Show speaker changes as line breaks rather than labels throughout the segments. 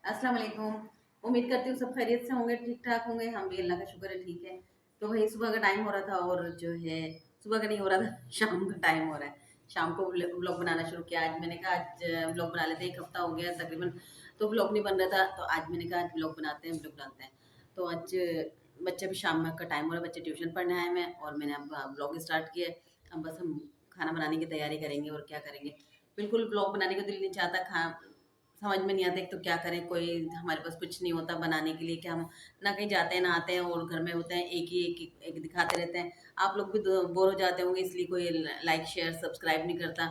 अस्सलाम वालेकुम। उम्मीद करती हूँ सब खैरियत से होंगे, ठीक-ठाक होंगे। हम भी अल्लाह का शुक्र है ठीक है। तो वही सुबह का टाइम हो रहा था और जो है सुबह का नहीं हो रहा था शाम का टाइम हो रहा है। शाम को व्लॉग बनाना शुरू किया। आज मैंने कहा आज व्लॉग बना लेते हैं, 1 हफ्ता हो गया तकरीबन तो व्लॉग नहीं बन रहा था। तो आज मैंने कहा आज व्लॉग बनाते हैं, व्लॉग डालते हैं। तो आज बच्चे भी शाम का टाइम हो रहा है, बच्चे ट्यूशन पढ़ने आए हैं और मैंने अब व्लॉग स्टार्ट किया है। अब बस हम खाना बनाने की तैयारी करेंगे और क्या करेंगे। बिल्कुल व्लॉग बनाने का दिल नहीं चाहता, खा समझ में नहीं आता एक तो क्या करें, कोई हमारे पास कुछ नहीं होता बनाने के लिए कि हम ना कहीं जाते हैं ना आते हैं और घर में होते हैं एक दिखाते रहते हैं। आप लोग भी बोर हो जाते होंगे इसलिए कोई लाइक शेयर सब्सक्राइब नहीं करता।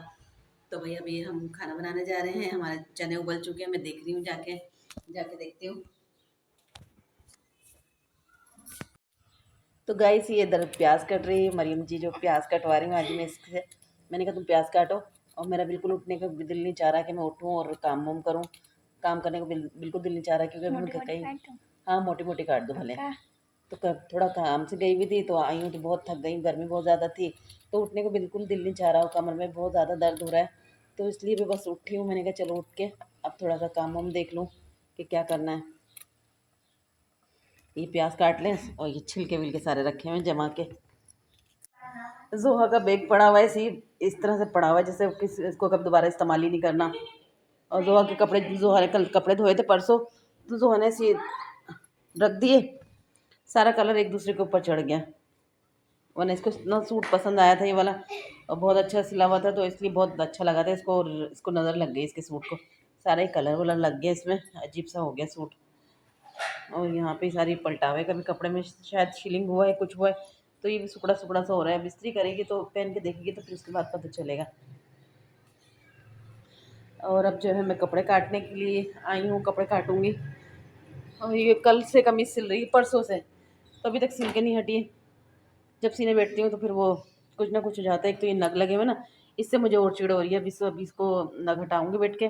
तो भाई अभी हम खाना बनाने जा रहे हैं, हमारे चने उबल चुके हैं, मैं देख रही हूँ जाके जाके देखती हूँ। तो गाइस ये इधर प्याज कट रही है, मरियम जी जो प्याज कटवा रही हूँ आज मैं इससे। मैंने कहा तुम प्याज काटो और मेरा बिल्कुल उठने का भी दिल नहीं चाह रहा कि मैं उठूँ और काम वाम करूँ। काम करने को बिल्कुल दिल नहीं चाह रहा क्योंकि अभी मैं कहीं। हाँ मोटी मोटी काट दो भले। तो थोड़ा काम से गई हुई थी तो आई हूँ तो बहुत थक गई, गर्मी बहुत ज़्यादा थी तो उठने को बिल्कुल दिल नहीं चाह रहा, कमर में बहुत ज़्यादा दर्द हो रहा है। तो इसलिए भी बस उठी हूँ, मैंने कहा चलो उठ के अब थोड़ा सा काम वाम देख लूँ कि क्या करना है। ये प्याज काट लें और ये छिलके विलके सारे रखे हुए हैं जमा के। जोहा का बैग पड़ा हुआ है इसी इस तरह से पड़ा हुआ है जैसे इसको कब दोबारा इस्तेमाल ही नहीं करना। और जोहा के कपड़े, जोहा ने कल कपड़े धोए थे परसों, तो जोहा ने ऐसे रख दिए, सारा कलर एक दूसरे के ऊपर चढ़ गया। वरना इसको इतना सूट पसंद आया था ये वाला और बहुत अच्छा सिला हुआ था तो इसलिए बहुत अच्छा लगा था इसको, और इसको नज़र लग गई इसके सूट को, सारे कलर वलर लग गया इसमें, अजीब सा हो गया सूट। और यहाँ पे सारी पलटावे का भी कपड़े में शायद शिलिंग हुआ है, कुछ हुआ है तो ये भी सुकड़ा सुकड़ा सा हो रहा है। इस्त्री करेगी तो पहन के देखेगी तो फिर उसके बाद पता चलेगा। और अब जो है मैं कपड़े काटने के लिए आई हूँ, कपड़े काटूंगी। और ये कल से कमीज सिल रही है, परसों से, तो अभी तक सिल के नहीं हटी है। जब सीने बैठती हूँ तो फिर वो कुछ ना कुछ हो जाता है। एक तो ये नग लगे हुए ना, इससे मुझे और चिड़ हो रही है। अभी इसको नग हटाऊंगी बैठ के,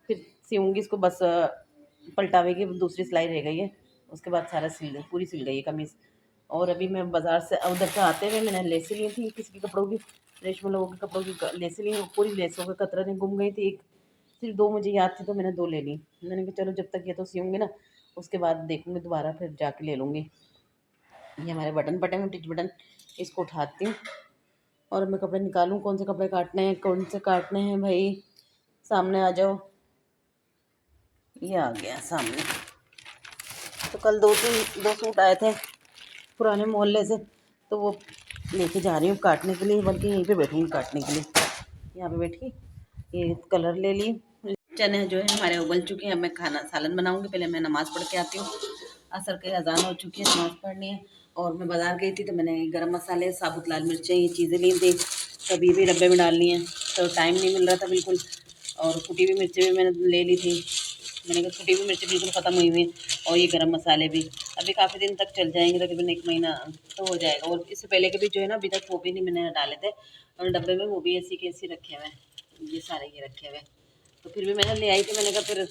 फिर सीऊँगी इसको बस। पलटावे की दूसरी सिलाई रह गई है, उसके बाद सारा पूरी सिल गई है कमीज़। और अभी मैं बाज़ार से उधर से आते हुए मैंने लेसें ली थी किसी के कपड़ों की, रेशमा लोगों के कपड़ों की लेसें ली, पूरी लेसों का कतरा नहीं गुम गई थी। एक सिर्फ 2 मुझे याद थी तो मैंने 2 ले ली। मैंने कहा चलो जब तक ये तो सीऊँगी ना, उसके बाद देखूँगी दोबारा फिर जाके ले लूँगी। ये हमारे बटन पटे हैं, टिच बटन, इसको उठाती हूँ और मैं कपड़े निकालूँ। कौन से कपड़े काटने हैं, कौन से काटने हैं भाई, सामने आ जाओ। ये आ गया सामने। तो कल 2 सूट आए थे पुराने मोहल्ले से, तो वो लेके जा रही हूँ काटने के लिए, बल्कि यहीं पे बैठूँगी काटने के लिए, यहाँ पे बैठ के। ये कलर ले ली। चने जो है हमारे उबल चुके हैं, अब मैं खाना सालन बनाऊँगी। पहले मैं नमाज़ पढ़ के आती हूँ, असर की अज़ान हो चुकी है, नमाज़ पढ़नी है। और मैं बाज़ार गई थी तो मैंने गरम मसाले, साबुत लाल मिर्चें, ये चीज़ें ली थी, कभी भी डब्बे में डालनी है तो टाइम नहीं मिल रहा था बिल्कुल। और कुटी हुई मिर्चें भी मैंने ले ली थी, मैंने कहा कुटी हुई मिर्चें बिल्कुल ख़त्म हुई हुई। और ये गरम मसाले भी अभी काफ़ी दिन तक चल जाएंगे, तकरीबन 1 महीना तो हो जाएगा। और इससे पहले के भी जो है ना, अभी तक वो भी नहीं मैंने डाले थे और डब्बे में वो भी ऐसी के ऐसी रखे हुए हैं, ये सारे ये रखे हुए। तो फिर भी मैंने ले आई थी, मैंने कहा फिर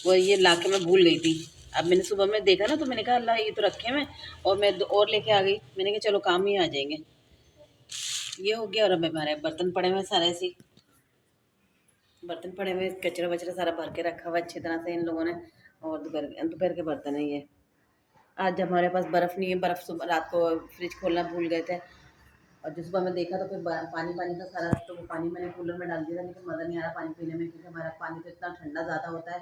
वो ये ला के मैं भूल गई थी। अब मैंने सुबह में देखा ना तो मैंने कहा अल्लाह ये तो रखे हुए, और मैं और लेके आ गई। मैंने कहा चलो काम ही आ जाएंगे। ये हो गया। और अब हमारे बर्तन पड़े हुए सारे ऐसे, बर्तन पड़े हुए, कचरा वचरा सारा भर के रखा हुआ अच्छी तरह से इन लोगों ने। और दोपहर दोपहर के बर्तन है ये। आज जब हमारे पास बर्फ़ नहीं है, बर्फ़ सुबह रात को फ्रिज खोलना भूल गए थे, और जिस सुबह मैं देखा तो फिर पानी पानी था सारा, तो वो पानी मैंने कूलर में डाल दिया था, लेकिन मज़ा नहीं आ रहा पानी पीने में क्योंकि हमारा पानी तो इतना ठंडा ज़्यादा होता है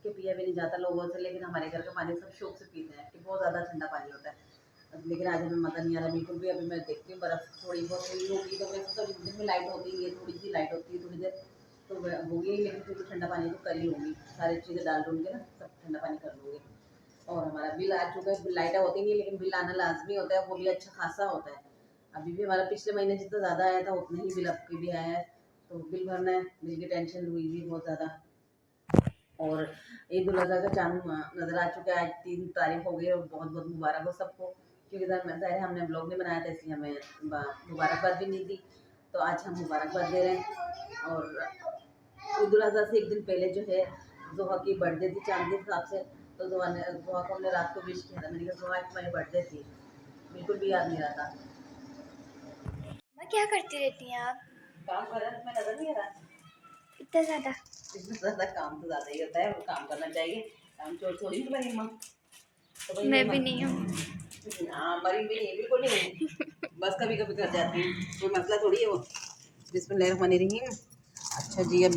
कि पिया भी नहीं जाता लोगों से। लेकिन हमारे घर का पानी सब शौक से पीते हैं कि बहुत ज़्यादा ठंडा पानी होता है। लेकिन आज हमें मज़ा नहीं आ रहा बिल्कुल भी। अभी मैं देखती हूँ बर्फ़ थोड़ी बहुत हुई होगी तो वैसे तो दिन में लाइट होती है, थोड़ी सी लाइट होती है थोड़ी देर तो होगी, लेकिन फिर भी ठंडा पानी तो कर ही लूँगी, सारी चीज़ें डाल दूँगी ना, सब ठंडा पानी कर लूँगी। और हमारा बिल आ चुका है, लाइटें होती नहीं लेकिन बिल आना लाजमी होता है, वो भी अच्छा खासा होता है। अभी भी हमारा पिछले महीने जितना ज़्यादा आया था उतना ही बिल अब की भी आया है, तो बिल भरना है, बिल की टेंशन हुई भी बहुत ज़्यादा। और ईद उल अज़हा का चांद नज़र आ चुका है, आज 3 तारीख हो गई और बहुत बहुत मुबारक हो सबको। क्योंकि ज़ाहिर हमने ब्लॉग नहीं बनाया था इसलिए हमें मुबारकबाद भी नहीं दी, तो आज हम मुबारकबाद दे रहे हैं। और ईद उल अज़हा से एक दिन पहले जो है जोहा की बर्थडे थी चांद के हिसाब से, तो जोहा को हमने रात को विश किया था। मैंने कहा जोहा आज तुम्हारी बर्थडे थी, बिल्कुल भी याद नहीं रहा था।
मैं क्या करती रहती हैं आप?
काम कर रहा है, तुम्हें नजर नहीं आ रहा?
इतना ज़्यादा
काम तो ज़्यादा ही होता है, वो काम करना चाहिए। काम चोर थोड़ी ना बनी माँ। तो भाई
मैं भी नहीं हूँ।
हाँ, मरी भी नहीं, बिल्कुल नहीं, बस कभी कभी कर जाती हूँ, कोई मसला थोड़ी है वो। बिस्मिल्लाहिर्रहमानिर्रहीम। अच्छा जी, अब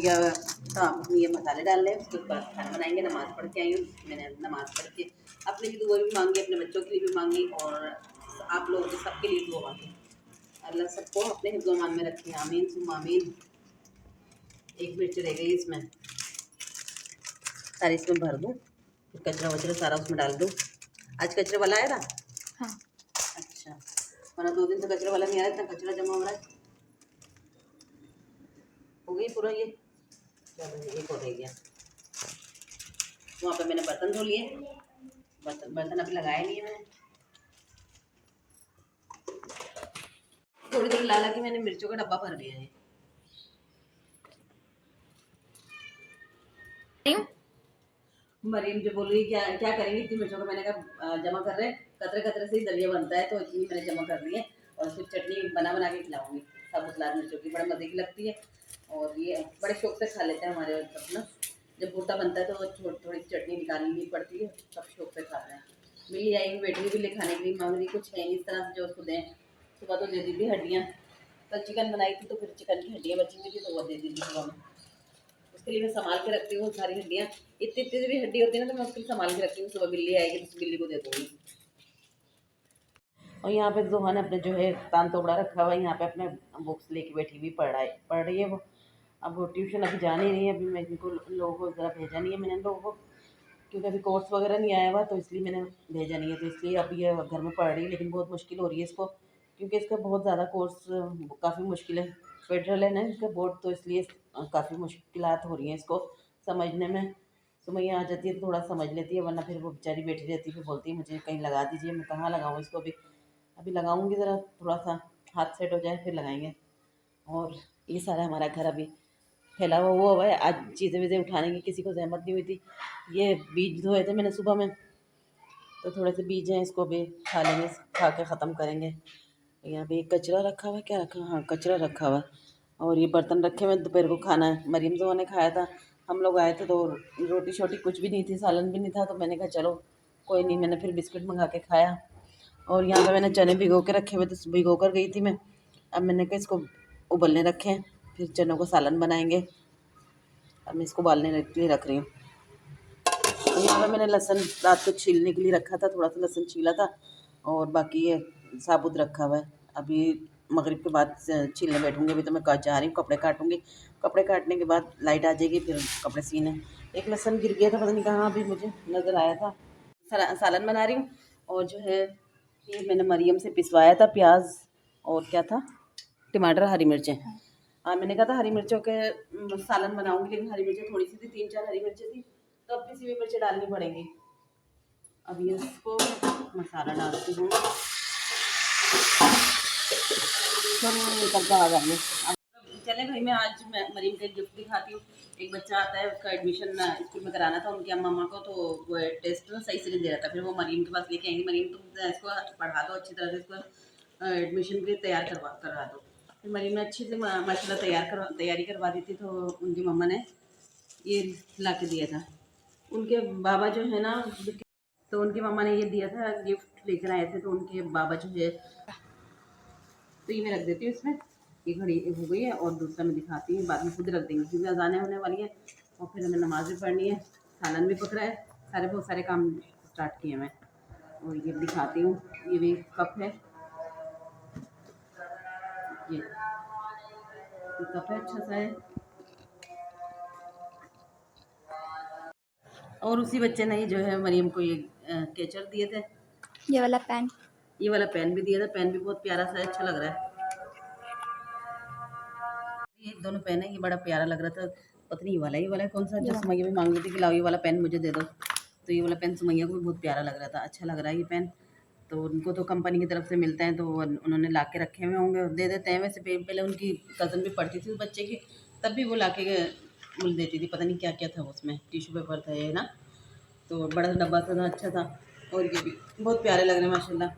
ये मसाले डाल लें, उसके बाद खाना बनाएंगे। नमाज़ पढ़ के आई हूँ मैंने, नमाज़ पढ़ के अपने लिए दुआ भी मांगी, अपने बच्चों के लिए भी मांगी, और आप लोगों के सबके लिए दुआ मांगी। अल्लाह सबको अपने हिफ्ज़-ओ-मान में रखे, आमीन सुम्मा आमीन। एक मिर्च रह गई इसमें, सारी इसमें भर दूँ, फिर कचरा वचरा सारा उसमें डाल दूँ। आज कचरे वाला आया था।
हाँ।
अच्छा, वरना 2 दिन से कचरे वाला नहीं आया, इतना कचरा जमा हो रहा है। हो गई पूरा ये, चलो एक और रह गया। वहाँ पे मैंने बर्तन धो लिए, बर्तन अभी लगाए नहीं है मैंने। थोड़ी थोड़ी ला ला के मैंने मिर्चों का डब्बा भर दिया है। मरीम जो बोल रही क्या क्या करेंगी इतनी मिर्चों का, मैंने कहा जमा कर रहे, कतरे कतरे से ही दलिया बनता है, तो इतनी मैंने जमा कर ली है, और फिर चटनी बना बना के खिलाऊंगी। साबुत लाल मिर्चों की बड़े मज़े की लगती है, और ये बड़े शौक से खा लेते हैं हमारे अपना। जब भुट्टा बनता है तो थोड़ी सी चटनी निकालनी पड़ती है, सब शौक से खाते हैं। मिली आएंगी बेटी भी ले खाने के लिए, मांग रही कुछ है नहीं इस तरह से जो उसको दें। सुबह तो दे दी थी हड्डियाँ, कल चिकन बनाई थी तो फिर चिकन की हड्डियाँ बची हुई थी तो वो दे दी थी सुबह में। उसके लिए मैं संभाल के रखती हूँ सारी हड्डियाँ, इतनी इतनी भी हड्डी होती है ना, तो मैं उसके लिए संभाल के रखती हूँ। सुबह बिल्ली आएगी तो उस बिल्ली को दे दूँगी। और यहाँ पे जोहा ने अपने जो है तान तोबड़ा रखा हुआ है, यहाँ पे अपने बुक्स लेके बैठी हुई पढ़ रही है वो। अब वो ट्यूशन अभी जा नहीं रही है, अभी मैं इनको लोगों को ज़रा भेजा नहीं है मैंने लोगों को, क्योंकि अभी कोर्स वगैरह नहीं आया हुआ, तो इसलिए मैंने भेजा नहीं है। तो इसलिए अभी ये घर में पढ़ रही है, लेकिन बहुत मुश्किल हो रही है इसको, क्योंकि इसका बहुत ज़्यादा कोर्स काफ़ी मुश्किल है, फेडरल है ना इसका बोर्ड, तो इसलिए काफ़ी मुश्किलात हो रही हैं इसको समझने में। सुमैया आ जाती है तो थोड़ा समझ लेती है, वरना फिर वो बेचारी बैठी रहती है, फिर बोलती है मुझे कहीं लगा दीजिए। मैं कहाँ लगाऊँ इसको, अभी अभी लगाऊंगी, ज़रा थोड़ा सा हाथ सेट हो जाए फिर लगाएंगे। और ये सारा हमारा घर अभी फैला हुआ है। आज चीज़ें वीज़ें उठाने की किसी को जहमत नहीं हुई थी। ये बीज धोए थे मैंने सुबह में, तो थोड़े से बीज हैं, इसको भी खा लेंगे, खा के ख़त्म करेंगे। यहाँ पे कचरा रखा हुआ है, क्या रखा, हाँ कचरा रखा हुआ है। और ये बर्तन रखे हुए, दोपहर को खाना है। मरीम जो ने खाया था, हम लोग आए थे तो रोटी शोटी कुछ भी नहीं थी, सालन भी नहीं था, तो मैंने कहा चलो कोई नहीं, मैंने फिर बिस्किट मंगा के खाया। और यहाँ पे मैंने चने भिगो के रखे हुए थे, भिगो कर गई थी मैं। अब मैंने कहा इसको उबलने रखे हैं, फिर चनों का सालन बनाएंगे। अब मैं इसको उबालने के लिए रख रही हूँ। तो यहाँ पे मैंने लहसुन रात को छीलने के लिए रखा था, थोड़ा सा लहसुन छीला था, और बाकी ये साबुत रखा हुआ है। अभी मगरिब के बाद छीलने बैठूँगी। अभी तो मैं जा रही हूँ, कपड़े काटूँगी, कपड़े काटने के बाद लाइट आ जाएगी, फिर कपड़े सीने। एक लहसुन गिर गया था, पता नहीं कहाँ, अभी मुझे नज़र आया था। सालन बना रही हूँ, और जो है ये मैंने मरियम से पिसवाया था प्याज और क्या था, टमाटर, हरी मिर्चें। हाँ, मैंने कहा था हरी मिर्चों के सालन बनाऊंगी, लेकिन हरी मिर्चें थोड़ी सी थी, 3-4 हरी मिर्चें थी, तो अब पिसी हुई मिर्चें डालनी पड़ेंगी। अब ये इसको मसाला डालती हूँ, निकलता आ जाएंगे। चले भाई, मैं आज मरीम का एक गिफ्ट दिखाती हूँ। एक बच्चा आता है, उसका एडमिशन स्कूल में कराना था उनके मामा को, तो वो टेस्ट सही से नहीं दे रहा था, फिर वो मरीम के पास लेके आएंगे। मरीम तुम इसको पढ़ा दो अच्छी तरह से, इसको एडमिशन के लिए तैयार करा दो। फिर मरीम ने अच्छी से माशाल्लाह तैयारी करवा दी थी, तो उनकी मम्मा ने ये ला के दिया था। उनके बाबा जो है ना, तो उनकी मम्मा ने ये दिया था, गिफ्ट लेकर आए थे, तो उनके बाबा जो है, तो ये मैं रख देती हूँ इसमें। ये घड़ी हो गई है, और दूसरा मैं दिखाती हूँ, बाद में खुद रख देंगे, क्योंकि अजानें होने वाली है, और फिर हमें नमाज भी पढ़नी है, सालन भी पक रहा है, बहुत सारे काम स्टार्ट किए मैं। और ये दिखाती हूँ, ये भी कप है, ये कप है, अच्छा सा है। और उसी बच्चे ने जो है मरीम को ये कैचर दिए थे,
ये वाला पेन,
ये वाला पेन भी दिया था। पेन भी बहुत प्यारा सा है, अच्छा लग रहा है। ये दोनों पेन है, ये बड़ा प्यारा लग रहा था। पता नहीं ये वाला है कौन सा। अच्छा, सुमैया भी मांग रही थी कि लाओ ये वाला पेन मुझे दे दो, तो ये वाला पेन सुमैया को भी बहुत प्यारा लग रहा था, अच्छा लग रहा है ये पेन। तो उनको तो कंपनी की तरफ से मिलता है, तो उन्होंने ला के रखे हुए होंगे, दे देते हैं। वैसे पहले उनकी कज़न भी पढ़ती थी उस बच्चे की, तब भी वो ला के मुझे देती थी, पता नहीं क्या क्या था उसमें, टिश्यू पेपर था ये ना, तो बड़ा डब्बा सा था, अच्छा था। और ये भी बहुत प्यारे लग रहे हैं माशाल्लाह।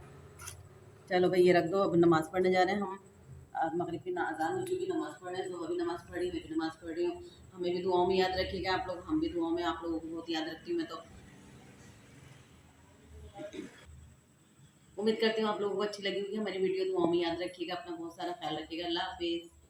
चलो भाई ये रख दो, अब नमाज़ पढ़ने जा रहे हैं हम। मगरिब की अज़ान हो चुकी, नमाज़ पढ़ रहे हैं, तो अभी नमाज़ पढ़ी, मैं भी नमाज़ पढ़ रही हूँ। हमें भी दुआओं में याद रखिएगा आप लोग, हम भी दुआओं में आप लोगों को बहुत याद रखती हूँ मैं तो। उम्मीद करती हूँ आप लोगों को अच्छी लगी होगी हमारी वीडियो। दुआओं में याद रखिएगा, अपना बहुत सारा ख्याल रखिएगा। अल्लाह हाफिज़।